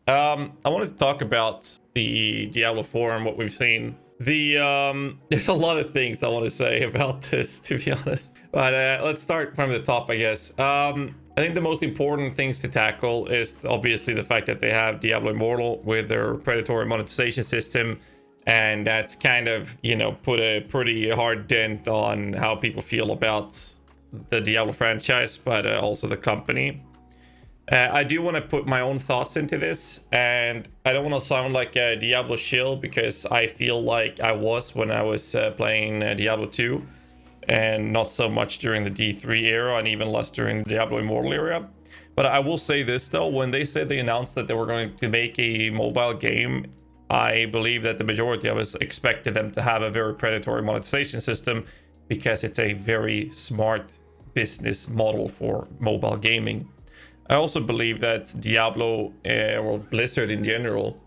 I wanted to talk about the Diablo 4 and what we've seen. There's a lot of things I want to say about this, to be honest. But let's start from the top, I guess. I think the most important things to tackle is obviously the fact that they have Diablo Immortal with their predatory monetization system. And that's kind of, put a pretty hard dent on how people feel about the Diablo franchise, but also the company. I do want to put my own thoughts into this, and I don't want to sound like a Diablo shill because I feel like I was when I was playing Diablo 2, and not so much during the D3 era, and even less during the Diablo Immortal era. But I will say this though, when they said they announced that they were going to make a mobile game, I believe that the majority of us expected them to have a very predatory monetization system because it's a very smart business model for mobile gaming. I also believe that Diablo, or Blizzard in general,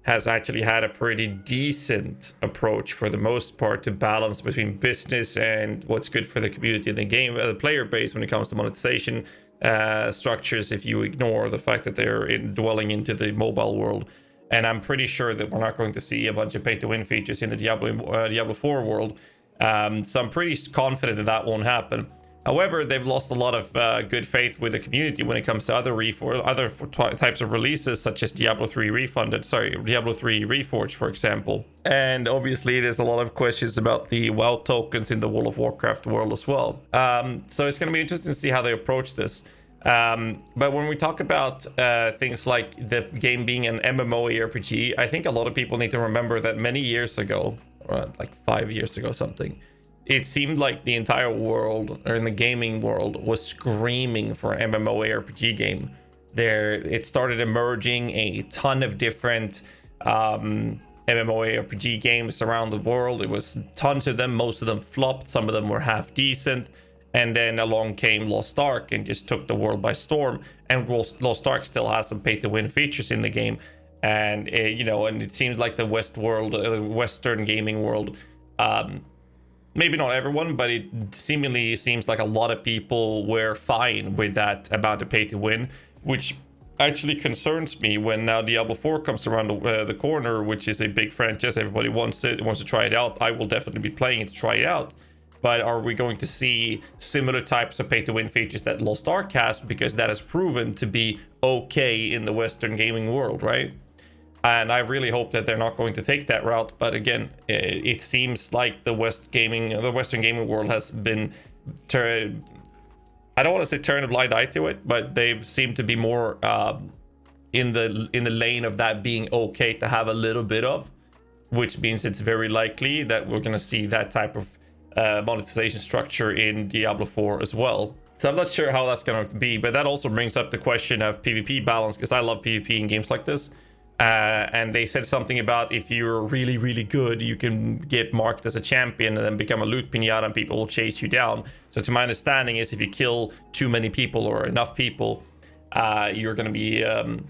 has actually had a pretty decent approach for the most part to balance between business and what's good for the community and the game, the player base when it comes to monetization structures, if you ignore the fact that they're dwelling into the mobile world. And I'm pretty sure that we're not going to see a bunch of pay-to-win features in the Diablo 4 world. So I'm pretty confident that that won't happen. However, they've lost a lot of good faith with the community when it comes to other types of releases, such as Diablo 3 Reforged, for example. And obviously, there's a lot of questions about the WoW tokens in the World of Warcraft world as well. So it's going to be interesting to see how they approach this. But when we talk about things like the game being an MMORPG, I think a lot of people need to remember that many years ago, or like 5 years ago something, it seemed like the entire world, or in the gaming world, was screaming for an MMORPG game. It started emerging a ton of different MMORPG games around the world. It was tons of them. Most of them flopped. Some of them were half decent. And then along came Lost Ark and just took the world by storm. And Lost Ark still has some pay-to-win features in the game. And, and it seems like the Western gaming world, maybe not everyone, but it seemingly seems like a lot of people were fine with that amount of pay to win, which actually concerns me when now Diablo 4 comes around the corner, which is a big franchise. Everybody wants to try it out. I will definitely be playing it to try it out. But are we going to see similar types of pay to win features that Lost Ark has? Because that has proven to be okay in the Western gaming world, right? And I really hope that they're not going to take that route. But again, it seems like the Western gaming world has been I don't want to say turn a blind eye to it, but they've seemed to be more in the lane of that being okay to have a little bit of, which means it's very likely that we're going to see that type of monetization structure in Diablo 4 as well. So I'm not sure how that's going to be, but that also brings up the question of PvP balance, because I love PvP in games like this. And they said something about if you're really, really good, you can get marked as a champion and then become a loot pinata and people will chase you down. So to my understanding is if you kill too many people or enough people, you're going to be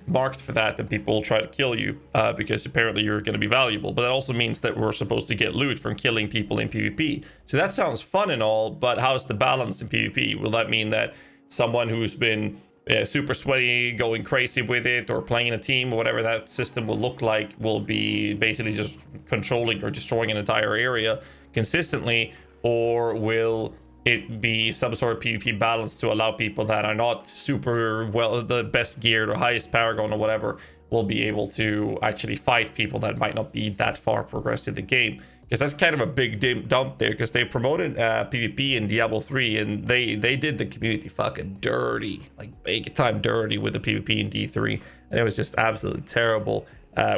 marked for that and people will try to kill you because apparently you're going to be valuable. But that also means that we're supposed to get loot from killing people in PvP. So that sounds fun and all, but how's the balance in PvP? Will that mean that someone who's been super sweaty, going crazy with it, or playing in a team, or whatever that system will look like, will be basically just controlling or destroying an entire area consistently? Or will it be some sort of PvP balance to allow people that are not super well, the best geared or highest paragon or whatever, will be able to actually fight people that might not be that far progressed in the game? Because that's kind of a big dump there, because they promoted PvP in Diablo 3 and they did the community fucking dirty, like big time dirty with the PvP in D3, and it was just absolutely terrible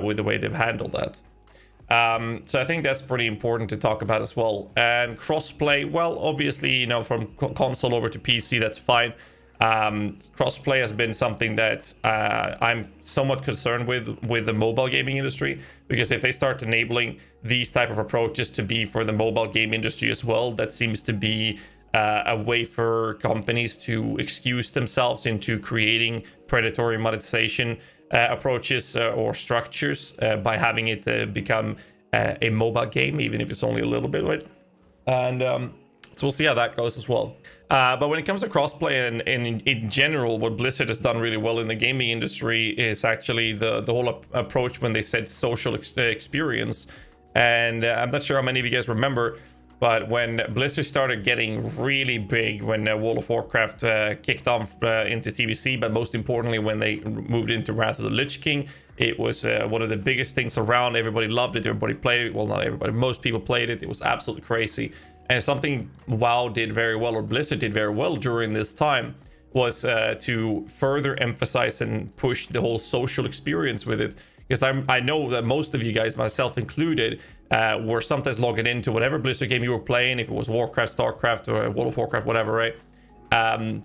with the way they've handled that. So I think that's pretty important to talk about as well. And crossplay, well, obviously, from console over to PC, that's fine. Crossplay has been something that I'm somewhat concerned with the mobile gaming industry, because if they start enabling these type of approaches to be for the mobile game industry as well, that seems to be a way for companies to excuse themselves into creating predatory monetization approaches or structures by having it become a mobile game, even if it's only a little bit of it. And So we'll see how that goes as well. But when it comes to crossplay and in general, what Blizzard has done really well in the gaming industry is actually the whole approach when they said social experience. And I'm not sure how many of you guys remember, but when Blizzard started getting really big, when World of Warcraft kicked off into TBC, but most importantly when they moved into Wrath of the Lich King, it was one of the biggest things around. Everybody loved it, everybody played it. Well, not everybody, most people played it. It was absolutely crazy. And something WoW did very well, or Blizzard did very well during this time, was to further emphasize and push the whole social experience with it. Because I know that most of you guys, myself included, were sometimes logging into whatever Blizzard game you were playing, if it was Warcraft, Starcraft, or World of Warcraft, whatever, right?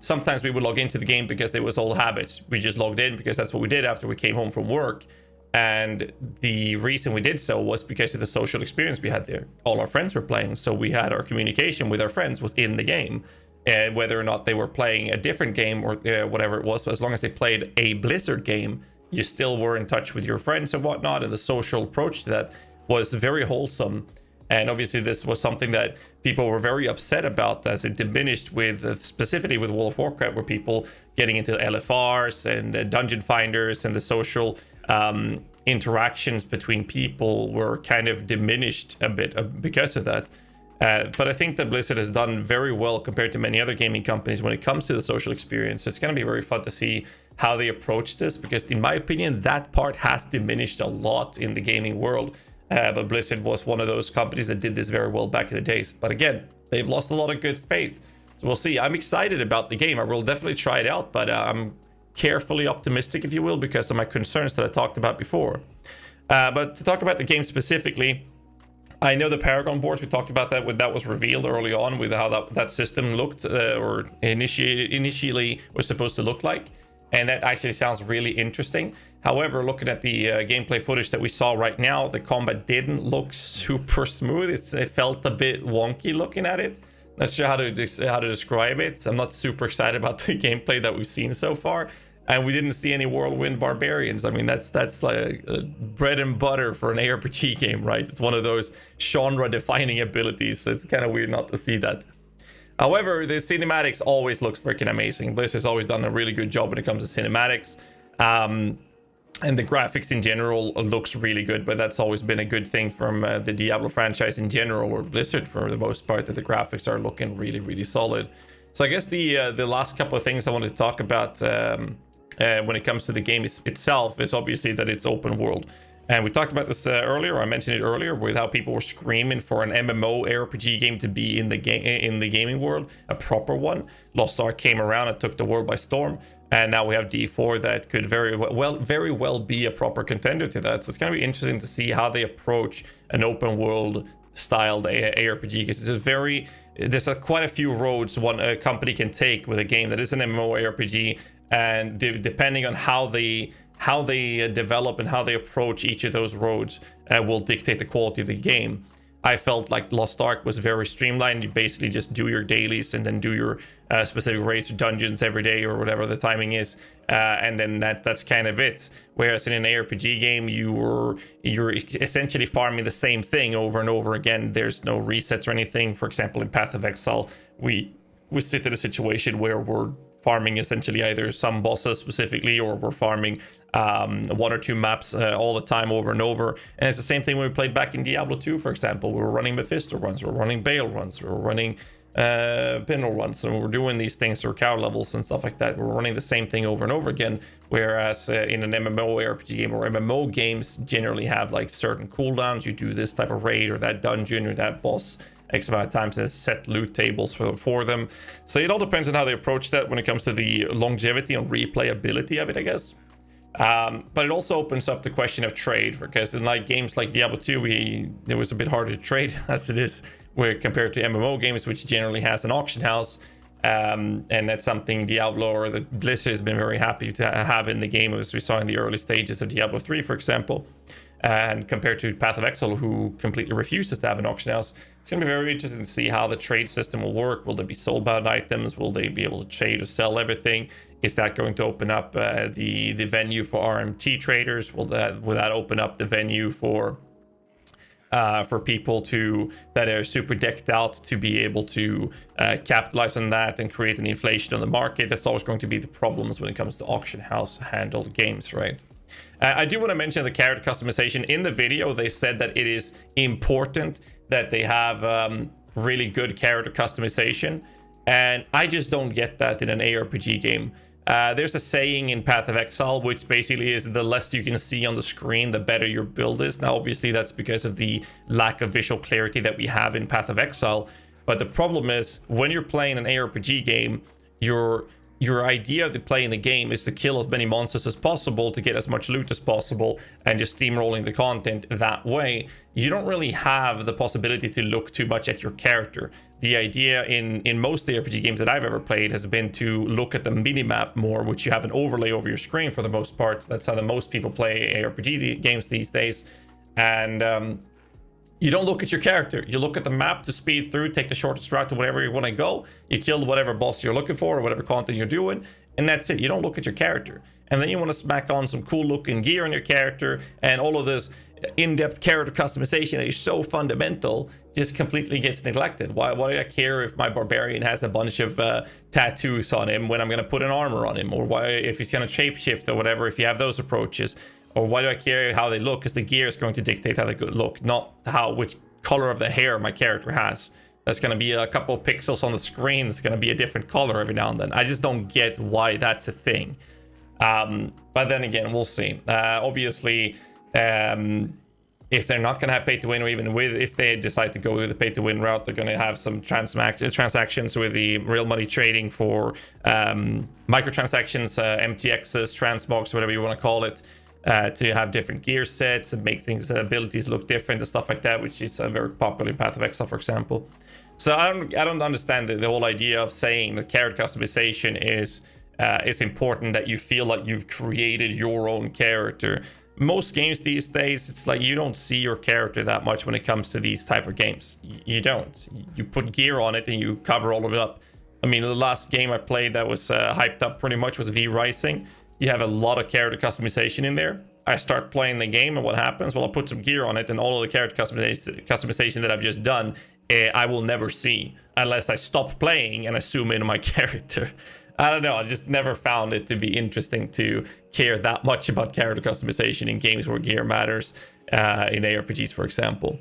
Sometimes we would log into the game because it was old habits. We just logged in because that's what we did after we came home from work. And the reason we did so was because of the social experience we had there. All our friends were playing, so we had our communication with our friends was in the game. And whether or not they were playing a different game or whatever it was, so as long as they played a Blizzard game, you still were in touch with your friends and whatnot. And the social approach to that was very wholesome. And obviously this was something that people were very upset about, as it diminished with specifically with World of Warcraft, where people getting into LFRs and dungeon finders and the social interactions between people were kind of diminished a bit because of that. But I think that Blizzard has done very well compared to many other gaming companies when it comes to the social experience. So it's going to be very fun to see how they approach this, because in my opinion, that part has diminished a lot in the gaming world. But Blizzard was one of those companies that did this very well back in the days. But again, they've lost a lot of good faith. So we'll see. I'm excited about the game. I will definitely try it out, but I'm carefully optimistic, if you will, because of my concerns that I talked about before. But to talk about the game specifically, I know the Paragon boards, we talked about that when that was revealed early on, with how that system looked, or initially was supposed to look like. And that actually sounds really interesting. However, looking at the gameplay footage that we saw right now, the combat didn't look super smooth. It felt a bit wonky looking at it. Not sure how to describe it. I'm not super excited about the gameplay that we've seen so far. And we didn't see any whirlwind barbarians. I mean, that's like bread and butter for an ARPG game, right? It's one of those genre-defining abilities, so it's kind of weird not to see that. However, the cinematics always looks freaking amazing. Blizzard has always done a really good job when it comes to cinematics. And the graphics in general looks really good, but that's always been a good thing from the Diablo franchise in general, or Blizzard for the most part, that the graphics are looking really, really solid. So I guess the last couple of things I wanted to talk about when it comes to the game itself is obviously that it's open world. And we talked about this earlier. I mentioned it earlier with how people were screaming for an MMO RPG game to be in the gaming world, a proper one. Lost Ark came around and took the world by storm, and now we have D4 that could very well be a proper contender to that. So it's going to be interesting to see how they approach an open world styled ARPG, because there's quite a few roads one company can take with a game that is an MMO ARPG, and depending on how they develop and how they approach each of those roads will dictate the quality of the game. I felt like Lost Ark was very streamlined. You basically just do your dailies and then do your specific raids or dungeons every day or whatever the timing is, and then that's kind of it. Whereas in an ARPG game, you're essentially farming the same thing over and over again. There's no resets or anything. For example, in Path of Exile, we sit in a situation where we're farming essentially either some bosses specifically, or we're farming one or two maps all the time over and over. And it's the same thing when we played back in Diablo 2, for example. We were running Mephisto runs, we were running Bale runs, we were running Pinel runs, and we were doing these things, or cow levels and stuff like that. We were running the same thing over and over again. Whereas in an MMO RPG game, or MMO games generally have like certain cooldowns. You do this type of raid or that dungeon or that boss X amount of times, and set loot tables for them. So it all depends on how they approach that when it comes to the longevity and replayability of it, I guess. But it also opens up the question of trade, because in like games like Diablo 2, it was a bit harder to trade as it is compared to MMO games, which generally has an auction house. And that's something Diablo, or the Blizzard, has been very happy to have in the game, as we saw in the early stages of Diablo 3, for example. And compared to Path of Exile, who completely refuses to have an auction house. It's going to be very interesting to see how the trade system will work. Will there be soulbound items? Will they be able to trade or sell everything? Is that going to open up the venue for RMT traders? Will that open up the venue for for people that are super decked out to be able to capitalize on that and create an inflation on the market. That's always going to be the problems when it comes to auction house handled games, right? I do want to mention the character customization. In the video, they said that it is important that they have really good character customization, and I just don't get that in an ARPG game. There's a saying in Path of Exile, which basically is the less you can see on the screen, the better your build is. Now, obviously, that's because of the lack of visual clarity that we have in Path of Exile. But the problem is, when you're playing an ARPG game, your idea of playing the game is to kill as many monsters as possible to get as much loot as possible and just steamrolling the content that way. You don't really have the possibility to look too much at your character. The idea in most ARPG games that I've ever played has been to look at the minimap more, which you have an overlay over your screen for the most part. That's how the most people play ARPG games these days. And you don't look at your character. You look at the map to speed through, take the shortest route to wherever you want to go. You kill whatever boss you're looking for or whatever content you're doing, and that's it. You don't look at your character. And then you want to smack on some cool looking gear on your character, and all of this in-depth character customization that is so fundamental just completely gets neglected. Why do I care if my barbarian has a bunch of tattoos on him when I'm going to put an armor on him? Or why, if he's going to shapeshift or whatever, if you have those approaches? Or why do I care how they look? Because the gear is going to dictate how they look, not which color of the hair my character has. That's going to be a couple of pixels on the screen. It's going to be a different color every now and then. I just don't get why that's a thing. But then again, we'll see. Obviously, if they're not going to have pay to win, or even if they decide to go with the pay to win route, they're going to have some transactions with the real money trading for microtransactions, MTXs, transmogs, whatever you want to call it. To have different gear sets and make things, abilities look different and stuff like that, which is very popular in Path of Exile, for example. So I don't understand the whole idea of saying that character customization is important, that you feel like you've created your own character. Most games these days, it's like you don't see your character that much when it comes to these type of games. You don't. You put gear on it and you cover all of it up. I mean, the last game I played that was hyped up pretty much was V Rising. You have a lot of character customization in there. I start playing the game, and what happens? Well, I'll put some gear on it, and all of the character customization that I've just done, I will never see unless I stop playing and I zoom in on my character. I don't know. I just never found it to be interesting to care that much about character customization in games where gear matters, in ARPGs, for example.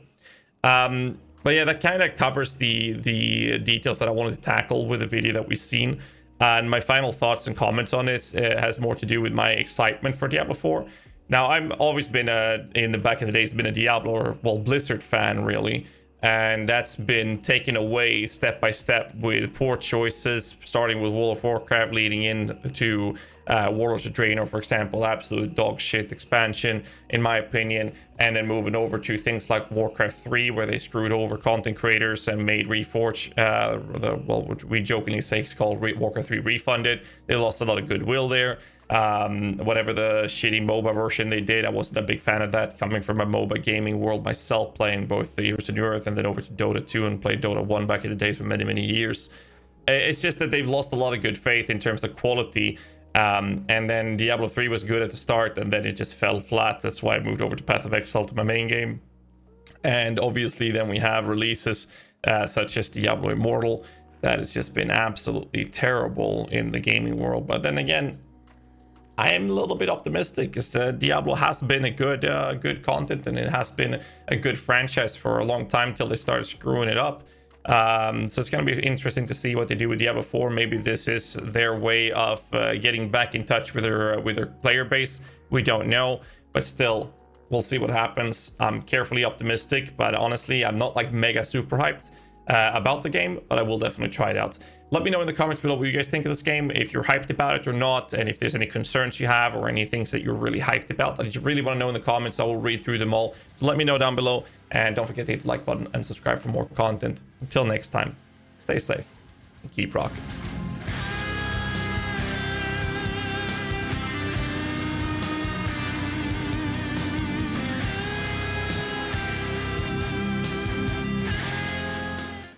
But yeah, that kind of covers the details that I wanted to tackle with the video that we've seen. And my final thoughts and comments on this has more to do with my excitement for Diablo 4. Now, I've always been in the back in the days, been a Diablo, or well, Blizzard fan, really. And that's been taken away step by step with poor choices, starting with World of Warcraft, leading into Warlords of Draenor, for example, absolute dog shit expansion, in my opinion. And then moving over to things like Warcraft 3, where they screwed over content creators and made Reforge, what we jokingly say it's called Warcraft 3 Refunded. They lost a lot of goodwill there. Whatever the shitty MOBA version they did, I wasn't a big fan of that, coming from a MOBA gaming world myself, playing both the Heroes of New Earth and then over to Dota 2 and played Dota 1 back in the days for many years. It's just that they've lost a lot of good faith in terms of quality. And then Diablo 3 was good at the start, and then it just fell flat. That's why I moved over to Path of Exile to my main game. And obviously then we have releases such as Diablo Immortal that has just been absolutely terrible in the gaming world. But then again, I am a little bit optimistic, because Diablo has been a good content, and it has been a good franchise for a long time till they started screwing it up. So it's going to be interesting to see what they do with Diablo 4. Maybe this is their way of getting back in touch with their player base. We don't know, but still, we'll see what happens. I'm carefully optimistic, but honestly, I'm not like mega super hyped about the game, but I will definitely try it out. Let me know in the comments below what you guys think of this game, if you're hyped about it or not, and if there's any concerns you have or any things that you're really hyped about that you really want to know in the comments. I will read through them all. So let me know down below, and don't forget to hit the like button and subscribe for more content. Until next time, stay safe and keep rocking.